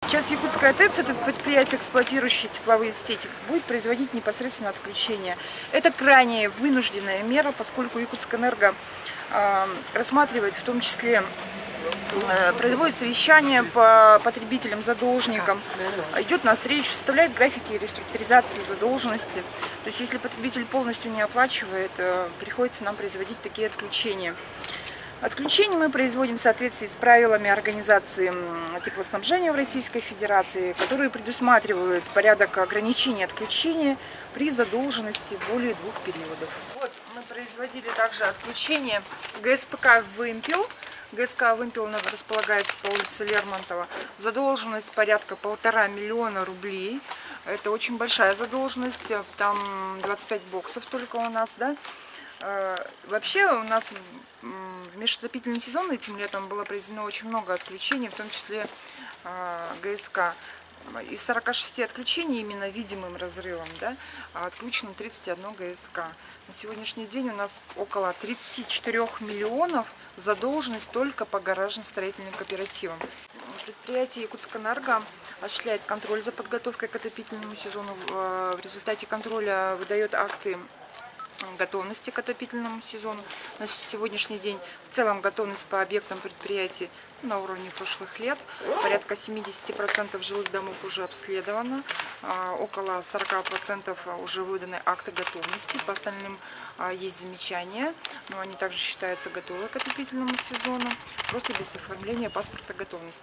Сейчас Якутская ТЭЦ, это предприятие, эксплуатирующее тепловые сети, будет производить непосредственно отключение. Это крайне вынужденная мера, поскольку Якутскэнерго рассматривает, в том числе производит совещания по потребителям, задолжникам, идет на встречу, составляет графики реструктуризации задолженности. То есть если потребитель полностью не оплачивает, приходится нам производить такие отключения. Отключение мы производим в соответствии с правилами организации теплоснабжения в Российской Федерации, которые предусматривают порядок ограничения отключения при задолженности более 2 периодов. Вот мы производили также отключение ГСПК «Вымпел». ГСК «Вымпел» располагается по улице Лермонтова. Задолженность порядка 1,5 миллиона рублей. Это очень большая задолженность, там 25 боксов только у нас, да. Вообще у нас в межотопительный сезон этим летом было произведено очень много отключений, в том числе ГСК. Из 46 отключений именно видимым разрывом, да, отключено 31 ГСК. На сегодняшний день у нас около 34 миллионов задолженность только по гаражно-строительным кооперативам. Предприятие Якутскэнерго осуществляет контроль за подготовкой к отопительному сезону. В результате контроля выдает акты готовности к отопительному сезону. На сегодняшний день в целом готовность по объектам предприятий на уровне прошлых лет. Порядка 70% жилых домов уже обследовано, около 40% уже выданы акты готовности. По остальным есть замечания, но они также считаются готовы к отопительному сезону, просто без оформления паспорта готовности.